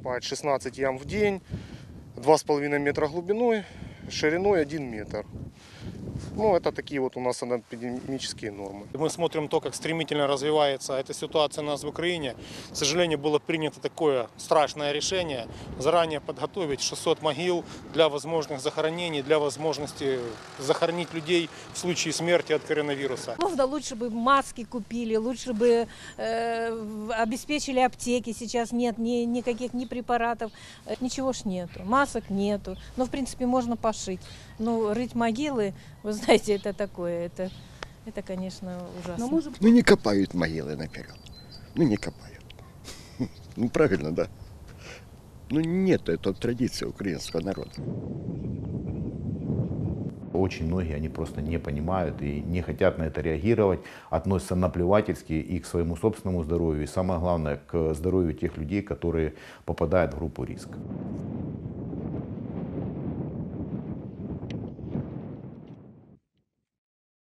копать 16 ям в день, 2,5 метра глубиной, шириной 1 метр. Ну, это такие вот у нас анатомические нормы. Мы смотрим то, как стремительно развивается эта ситуация у нас в Украине. К сожалению, было принято такое страшное решение заранее подготовить 600 могил для возможных захоронений, для возможности захоронить людей в случае смерти от коронавируса. Можно лучше бы маски купили, лучше бы обеспечили аптеки. Сейчас нет никаких ни препаратов, ничего ж нету, масок нету. Но в принципе можно пошить. Но рыть могилы, вы знаете, это такое, это конечно, ужасно. Ну не копают могилы наперед. Ну не копают. Ну правильно, да. Ну нет, это традиция украинского народа. Очень многие, они просто не понимают и не хотят на это реагировать, относятся наплевательски и к своему собственному здоровью, и самое главное, к здоровью тех людей, которые попадают в группу риска.